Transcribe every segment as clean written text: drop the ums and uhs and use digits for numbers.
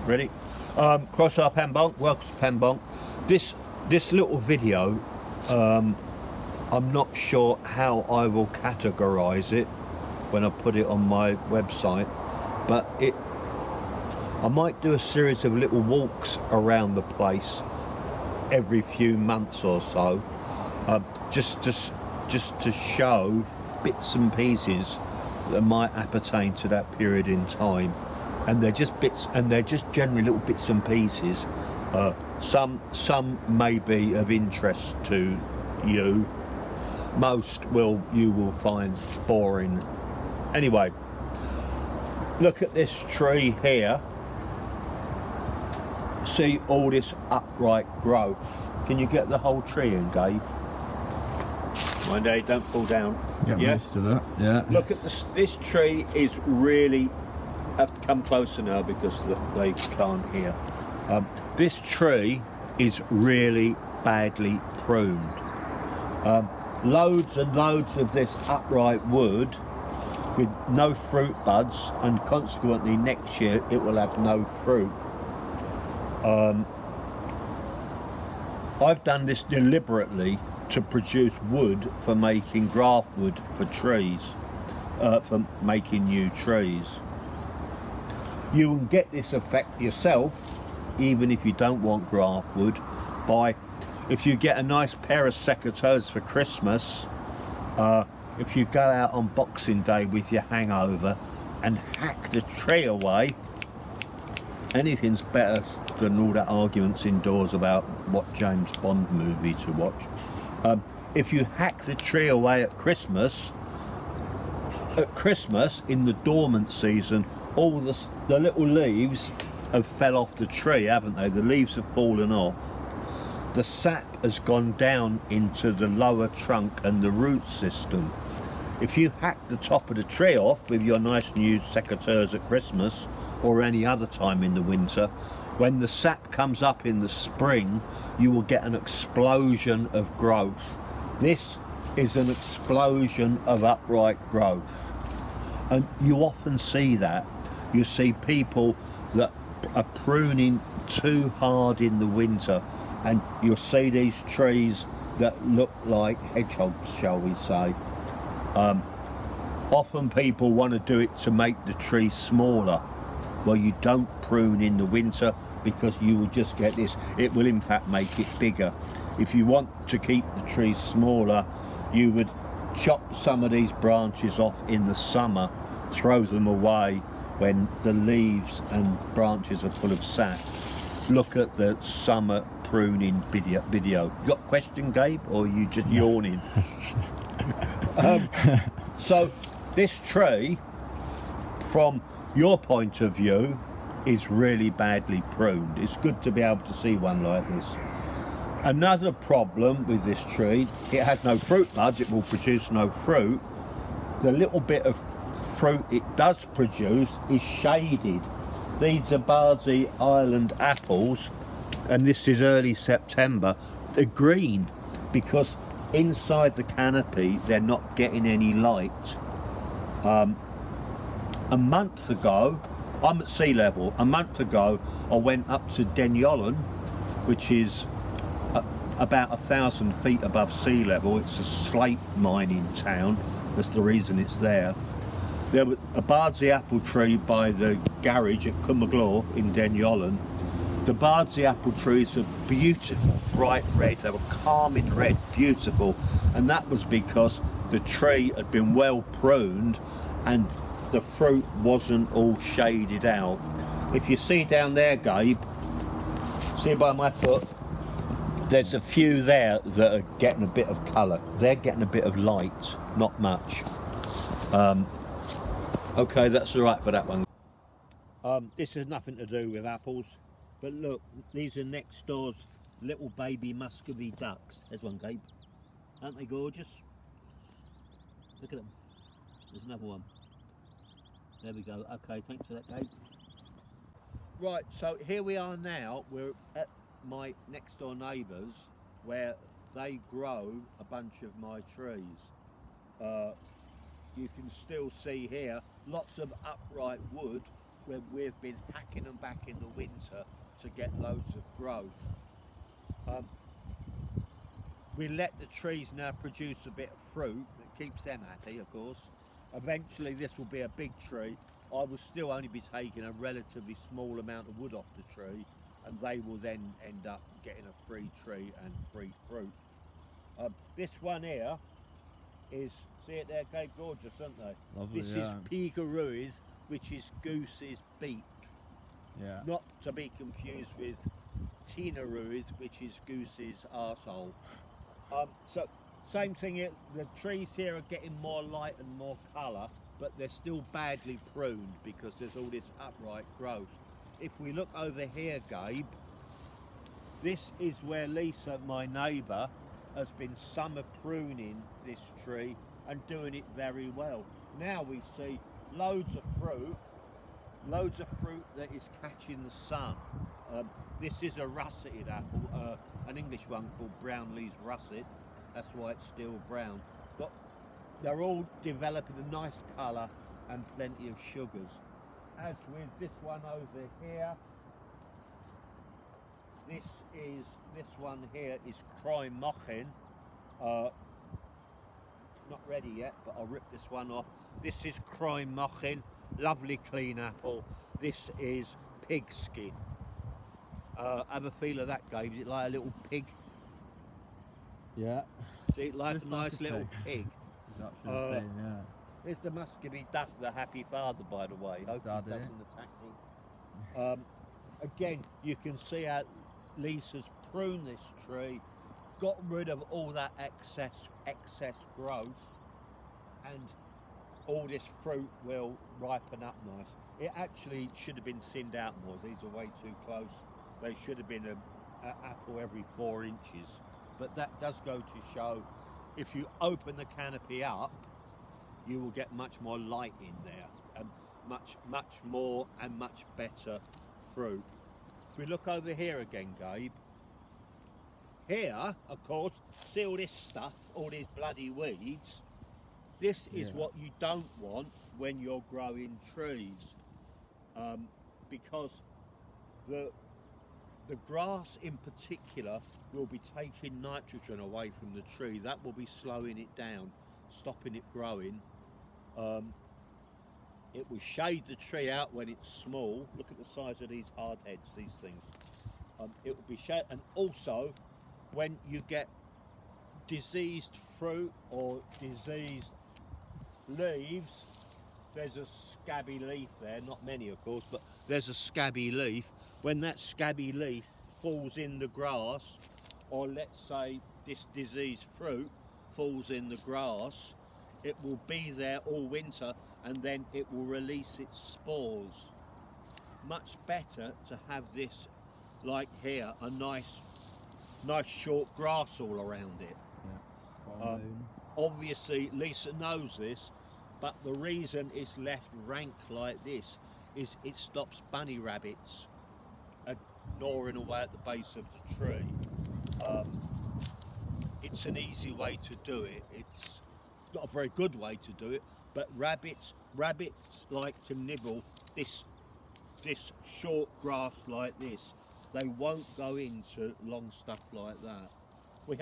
Ready? Cross our Pembonk. Welcome to Pembonk. This little video, I'm not sure how I will categorise it when I put it on my website, but I might do a series of little walks around the place every few months or so, just to show bits and pieces that might appertain to that period in time. And they're just bits, and they're just generally little bits and pieces. Some may be of interest to you. Most you will find boring. Anyway, look at this tree here. See all this upright growth. Can you get the whole tree in, Gabe? One day, don't fall down. Get most of it, yeah. Look at this. This tree is really. I have to come closer now because they can't hear. This tree is really badly pruned. Loads and loads of this upright wood with no fruit buds, and consequently next year it will have no fruit. I've done this deliberately to produce wood for making graft wood for trees, for making new trees. You can get this effect yourself, even if you don't want graft wood, by if you get a nice pair of secateurs for Christmas, if you go out on Boxing Day with your hangover and hack the tree away. Anything's better than all that arguments indoors about what James Bond movie to watch. If you hack the tree away at Christmas in the dormant season, all the little leaves have fell off the tree, haven't they? The leaves have fallen off. The sap has gone down into the lower trunk and the root system. If you hack the top of the tree off with your nice new secateurs at Christmas or any other time in the winter, when the sap comes up in the spring, you will get an explosion of growth. This is an explosion of upright growth. And you often see that. You see people that are pruning too hard in the winter, and you'll see these trees that look like hedgehogs, shall we say. Often people want to do it to make the tree smaller. Well, you don't prune in the winter because you will just get this. It will in fact make it bigger. If you want to keep the tree smaller, you would chop some of these branches off in the summer, throw them away when the leaves and branches are full of sap. Look at the summer pruning video. You got a question, Gabe, or are you just yawning? So this tree, from your point of view, is really badly pruned. It's good to be able to see one like this. Another problem with this tree, it has no fruit buds, it will produce no fruit. The little bit of fruit it does produce is shaded. These are Bardsey Island apples, and this is early September. They're green because inside the canopy they're not getting any light. A month ago, I'm at sea level. A month ago I went up to Denyolan, which is about 1,000 feet above sea level. It's a slate mining town. That's the reason it's there. There was a Bardsey apple tree by the garage at Cwmaglaw in Denyolan. The Bardsey apple trees are beautiful, bright red. They were carmine red, beautiful. And that was because the tree had been well pruned and the fruit wasn't all shaded out. If you see down there, Gabe, see by my foot, there's a few there that are getting a bit of colour. They're getting a bit of light, not much. Okay, that's all right for that one. This has nothing to do with apples, but look, these are next door's little baby Muscovy ducks. There's one, Gabe. Aren't they gorgeous? Look at them. There's another one. There we go. Okay, thanks for that, Gabe. Right, so here we are now. We're at my next door neighbours where they grow a bunch of my trees. You can still see here lots of upright wood when we've been hacking them back in the winter to get loads of growth. We let the trees now produce a bit of fruit that keeps them happy, of course. Eventually this will be a big tree. I will still only be taking a relatively small amount of wood off the tree, and they will then end up getting a free tree and free fruit. This one here is, see it there, Gabe? Gorgeous, aren't they? Lovely, This yeah. is Piga Ruiz, which is goose's beak. Yeah. Not to be confused with Tina Ruiz, which is goose's arsehole. So same thing here, the trees here are getting more light and more colour, but they're still badly pruned because there's all this upright growth. If we look over here, Gabe, this is where Lisa, my neighbour, has been summer pruning this tree and doing it very well. Now we see loads of fruit that is catching the sun. This is a russeted apple, an English one called Brownlee's russet. That's why it's still brown. But they're all developing a nice colour and plenty of sugars. As with this one over here, this one here is Crime Mochin. Not ready yet, but I'll rip this one off. This is Crime Mochin, lovely clean apple. This is Pigskin. Have a feel of that, Gabe. Is it like a little pig? Yeah. See, it like Just a like nice a little pig. pig. It's actually the same, yeah. Here's the Muscovy duck, the happy father, by the way. Hope he Daddy. doesn't attack me. Again, you can see how Lisa's pruned this tree, got rid of all that excess growth, and all this fruit will ripen up nice. It actually should have been thinned out more. These are way too close. They should have been an apple every 4 inches. But that does go to show, if you open the canopy up, you will get much more light in there, and much more and much better fruit. If we look over here again, Gabe, here, of course, see all this stuff, all these bloody weeds. This is what you don't want when you're growing trees, because the grass in particular will be taking nitrogen away from the tree. That will be slowing it down, stopping it growing. It will shade the tree out when it's small. Look at the size of these hard heads, these things. It will be shade, and also when you get diseased fruit or diseased leaves, there's a scabby leaf there, not many of course, but there's a scabby leaf. When that scabby leaf falls in the grass, or let's say this diseased fruit falls in the grass, it will be there all winter and then it will release its spores. Much better to have this, like here, a nice short grass all around it. Yeah. Obviously Lisa knows this, but the reason it's left rank like this is it stops bunny rabbits gnawing away at the base of the tree. It's an easy way to do it. It's not a very good way to do it, but rabbits like to nibble this short grass like this. They won't go into long stuff like that. We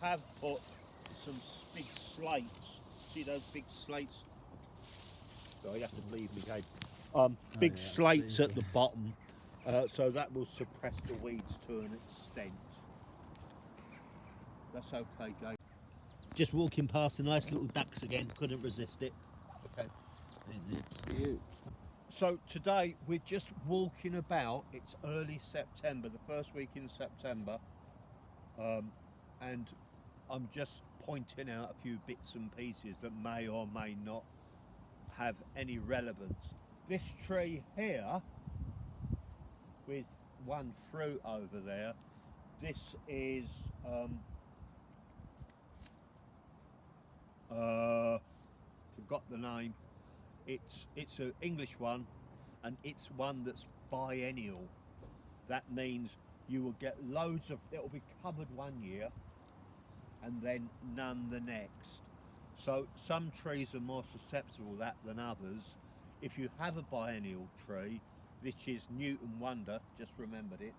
have put some big slates. See those big slates? Oh, you have to believe me, Gabe. Big slates at the bottom, so that will suppress the weeds to an extent. That's okay, Gabe. Just walking past the nice little ducks again, couldn't resist it. Okay. So today we're just walking about. It's early September, the first week in September, and I'm just pointing out a few bits and pieces that may or may not have any relevance. This tree here with one fruit over there, this is forgot the name. It's an English one, and it's one that's biennial. That means you will get loads of, it will be covered one year and then none the next. So some trees are more susceptible to that than others. if you have a biennial tree, which is Newton Wonder, just remembered it,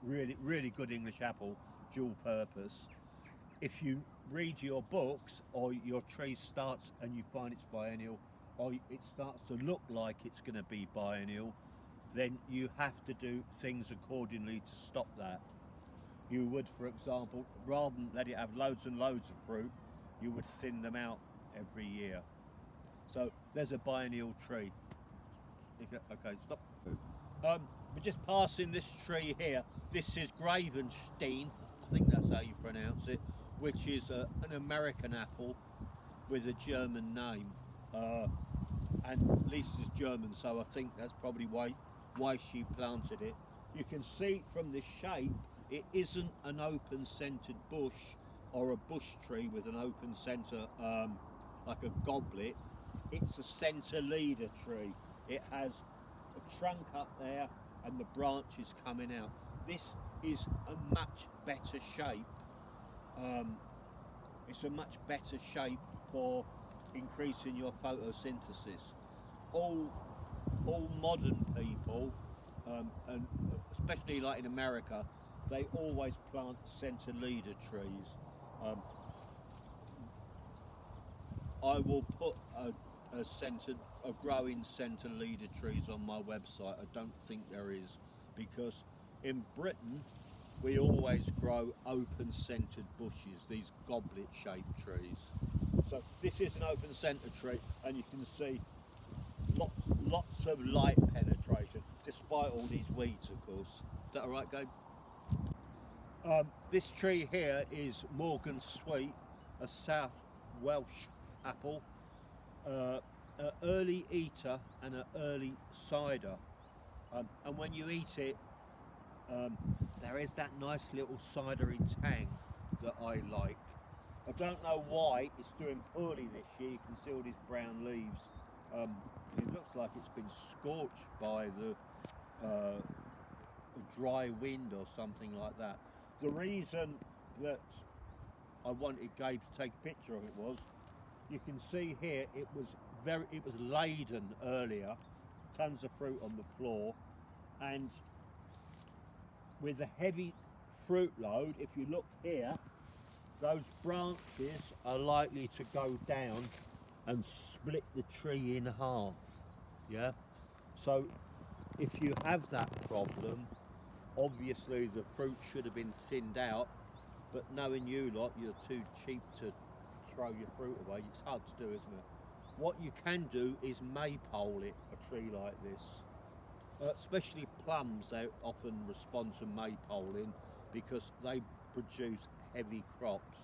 really good English apple, dual purpose. If you read your books or your tree starts and you find it's biennial, or it starts to look like it's going to be biennial, then you have to do things accordingly to stop that. You would, for example, rather than let it have loads and loads of fruit, you would thin them out every year. So there's a biennial tree. Okay, stop. We're just passing this tree here. This is Gravenstein, I think that's how you pronounce it, which is an American apple with a German name. And Lisa's German, so I think that's probably why she planted it. You can see from the shape, it isn't an open-centered bush or a bush tree with an open center like a goblet. It's a center leader tree. It has a trunk up there and the branches coming out. This is a much better shape. It's a much better shape for increasing your photosynthesis. All modern people, and especially like in America, they always plant center leader trees. I will put a growing center leader trees on my website. I don't think there is, because in Britain we always grow open centered bushes, these goblet shaped trees. So this is an open center tree, and you can see lots of light penetration, despite all these weeds, of course. Is that all right, Gabe? This tree here is Morgan Sweet, a South Welsh apple, an early eater and an early cider. And when you eat it, there is that nice little cidery tang that I like. I don't know why it's doing poorly this year. You can see all these brown leaves. It looks like it's been scorched by the dry wind or something like that. The reason that I wanted Gabe to take a picture of it was, you can see here it was laden earlier, tons of fruit on the floor, and with a heavy fruit load, if you look here, those branches are likely to go down and split the tree in half. Yeah, so if you have that problem, obviously the fruit should have been thinned out, but knowing you lot, you're too cheap to throw your fruit away. It's hard to do, isn't it? What you can do is maypole it, a tree like this. Especially plums, they often respond to maypoling because they produce heavy crops.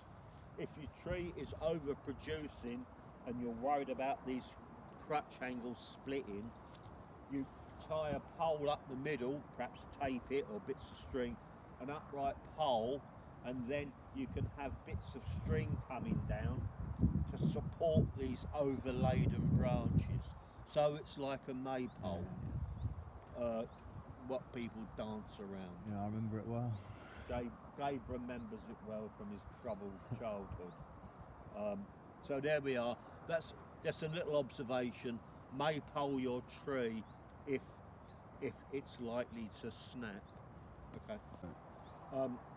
If your tree is overproducing and you're worried about these crutch angles splitting, you tie a pole up the middle, perhaps tape it or bits of string, an upright pole, and then you can have bits of string coming down to support these overladen branches. So it's like a maypole, what people dance around. Yeah, I remember it well. Gabe remembers it well from his troubled childhood. So there we are. That's just a little observation. Maypole your tree if it's likely to snap. Okay.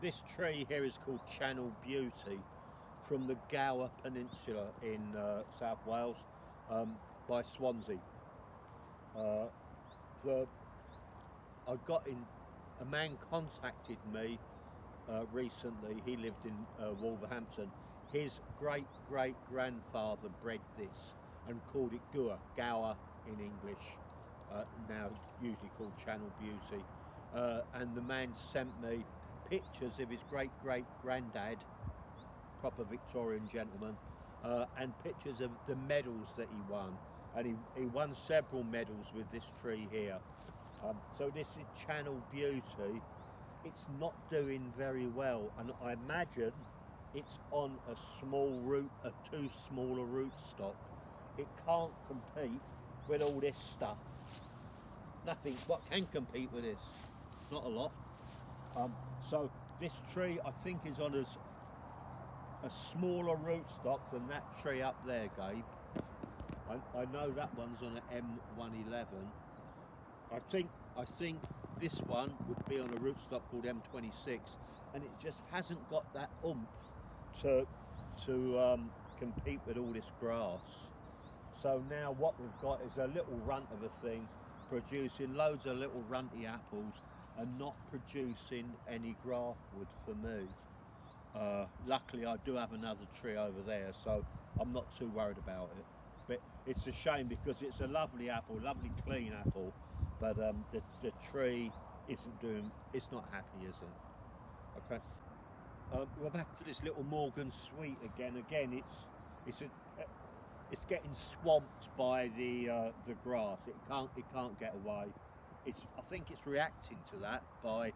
This tree here is called Channel Beauty, from the Gower Peninsula in South Wales, by Swansea. A man contacted me recently. He lived in Wolverhampton. His great-great-grandfather bred this and called it Gower in English, now usually called Channel Beauty. And the man sent me pictures of his great-great-granddad, proper Victorian gentleman, and pictures of the medals that he won. And he won several medals with this tree here. So this is Channel Beauty. It's not doing very well, and I imagine it's on a too small a root stock. It can't compete with all this stuff. Nothing. What can compete with this? Not a lot. So this tree, I think, is on a smaller rootstock than that tree up there, Gabe. I know that one's on an M111. I think this one would be on a rootstock called M26, and it just hasn't got that oomph to compete with all this grass. So now what we've got is a little runt of a thing, producing loads of little runty apples and not producing any graft wood for me. Luckily I do have another tree over there, so I'm not too worried about it. But it's a shame because it's a lovely apple, lovely clean apple, but the tree it's not happy, is it? Okay. We're back to this little Morgan Sweet again. Again, it's getting swamped by the grass. It can't get away. I think it's reacting to that by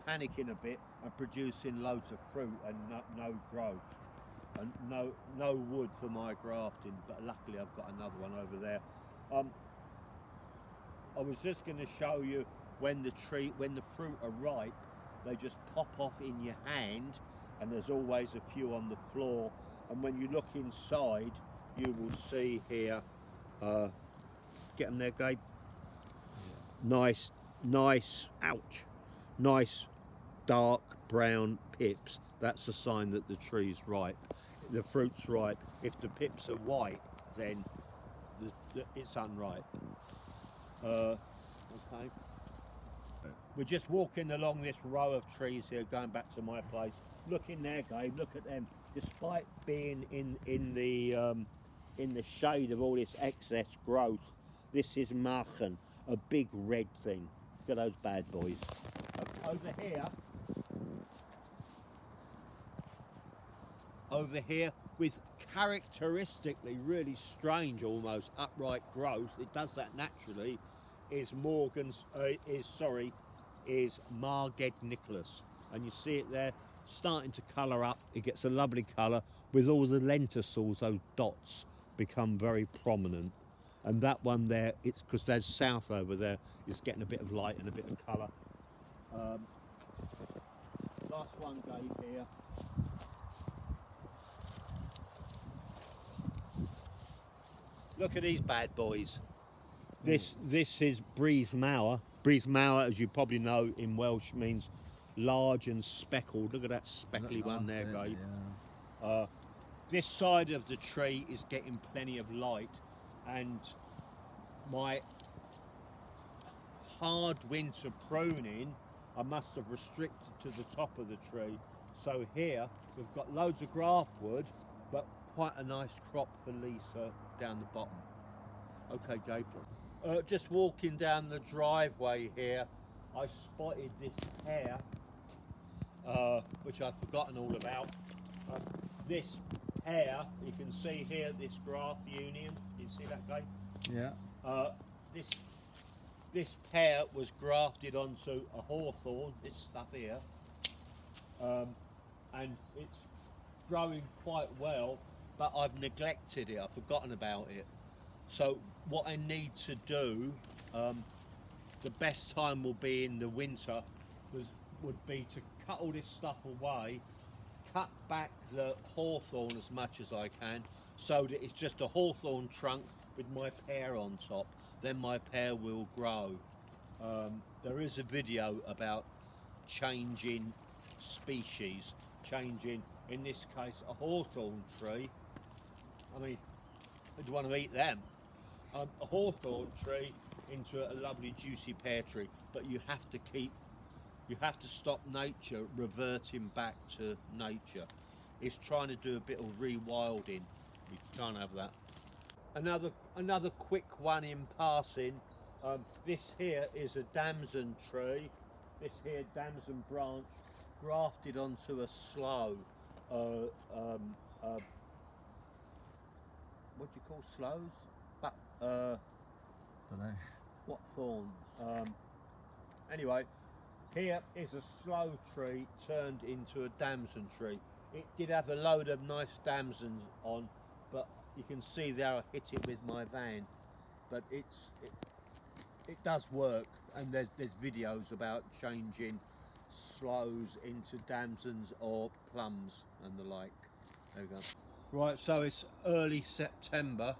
panicking a bit and producing loads of fruit and no growth and no wood for my grafting. But luckily I've got another one over there. I was just going to show you when the fruit are ripe, they just pop off in your hand, and there's always a few on the floor. And when you look inside, you will see here, get them there, Gabe. Nice, ouch, nice dark brown pips. That's a sign that the tree's ripe, the fruit's ripe. If the pips are white, then it's unripe. Okay. We're just walking along this row of trees here, going back to my place. Look in there, Gabe. Look at them. Despite being in the shade of all this excess growth, this is Machen, a big red thing. Look at those bad boys. Over here, with characteristically really strange, almost upright growth. It does that naturally. Is Marged Nicholas, and you see it there starting to colour up. It gets a lovely colour with all the lenticels, those dots become very prominent. And that one there, it's because there's south over there, it's getting a bit of light and a bit of colour. Last one, Gabe, here. Look at these bad boys. This is Breeze Mawr. Breeze Mawr, as you probably know in Welsh, means large and speckled. Look at that speckly one there, Gabe. Yeah. This side of the tree is getting plenty of light, and my hard winter pruning, I must have restricted to the top of the tree. So here we've got loads of graft wood, but quite a nice crop for Lisa down the bottom. Okay, Gabe. Just walking down the driveway here, I spotted this pear, which I'd forgotten all about. This pear, you can see here, this graft union. You see that, Gabe? Yeah. This pear was grafted onto a hawthorn, this stuff here, and it's growing quite well, but I've neglected it, I've forgotten about it. So what I need to do, the best time will be in the winter, would be to cut all this stuff away, cut back the hawthorn as much as I can, so that it's just a hawthorn trunk with my pear on top. Then my pear will grow. There is a video about changing species, changing, in this case, a hawthorn tree. I mean, I'd want to eat them. A hawthorn tree into a lovely juicy pear tree, but you have to stop nature reverting back to nature. It's trying to do a bit of rewilding. You can't have that. Another quick one in passing. This here is a damson tree. This here damson branch grafted onto a sloe. What do you call sloes? But Don't know. what thorn? Anyway, here is a sloe tree turned into a damson tree. It did have a load of nice damsons on, but you can see there I hit it with my van. But it does work, and there's videos about changing sloes into damsons or plums and the like. There we go. Right, so it's early September,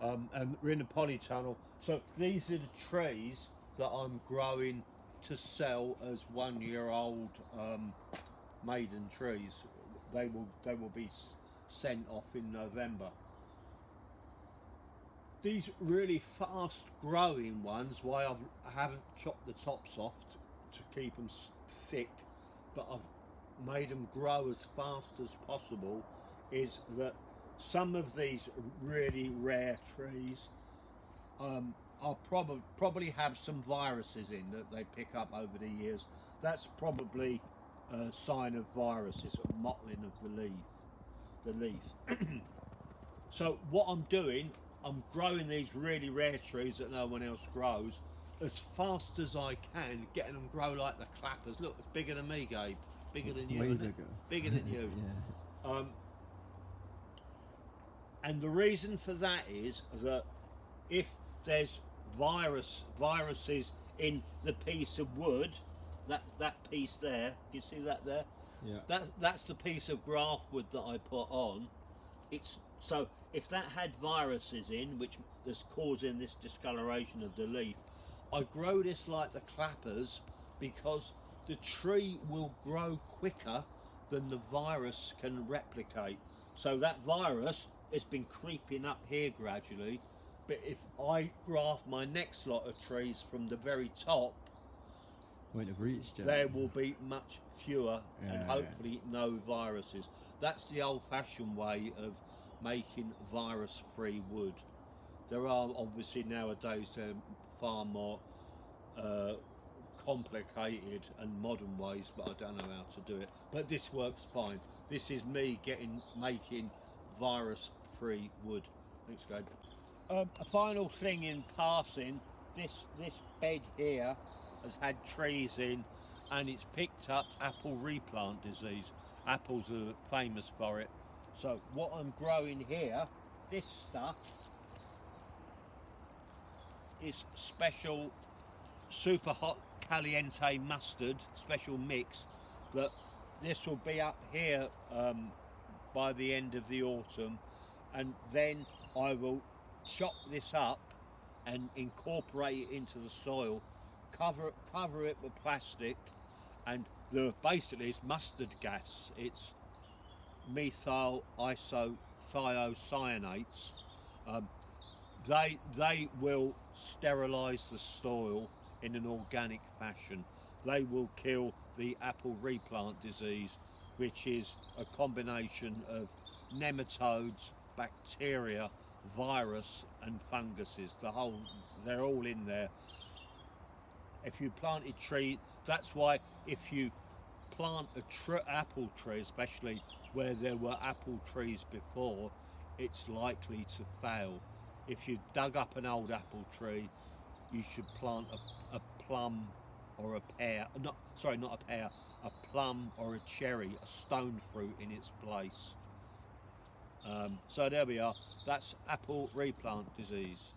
and we're in the polytunnel. So these are the trees that I'm growing to sell as 1 year old maiden trees. They will be sent off in November. These really fast growing ones, why I haven't chopped the tops off to keep them thick, but I've made them grow as fast as possible, is that some of these really rare trees I'll probably have some viruses in that they pick up over the years. That's probably a sign of viruses, or mottling of the leaf. So what I'm doing, I'm growing these really rare trees that no one else grows as fast as I can, getting them grow like the clappers. Look, it's bigger than me, Gabe. Bigger than you, Way isn't it? bigger. Bigger than you. Yeah. And the reason for that is that if there's viruses in the piece of wood, that piece there, you see that there? Yeah. That's the piece of graft wood that I put on. It's so if that had viruses in, which is causing this discoloration of the leaf, I grow this like the clappers because the tree will grow quicker than the virus can replicate. So that virus has been creeping up here gradually, but if I graft my next lot of trees from the very top, Won't have reached it. there will be much fewer and Yeah. hopefully no viruses. That's the old-fashioned way of making virus-free wood. There are obviously nowadays far more complicated and modern ways, but I don't know how to do it. But this works fine. This is me making virus-free wood. Thanks, Gabe. A final thing in passing, this bed here has had trees in, and it's picked up apple replant disease. Apples are famous for it. So what I'm growing here, this stuff is special super hot caliente mustard, special mix, that this will be up here by the end of the autumn, and then I will chop this up and incorporate it into the soil, cover it with plastic, and basically it's mustard gas. It's methyl isothiocyanates. They will sterilise the soil in an organic fashion. They will kill the apple replant disease, which is a combination of nematodes, bacteria, virus and funguses. They're all in there. If you plant a tree, that's why if you plant apple tree, especially where there were apple trees before, it's likely to fail. If you dug up an old apple tree, you should plant a plum or a pear, not a pear, a plum or a cherry, a stone fruit in its place. So there we are, that's apple replant disease.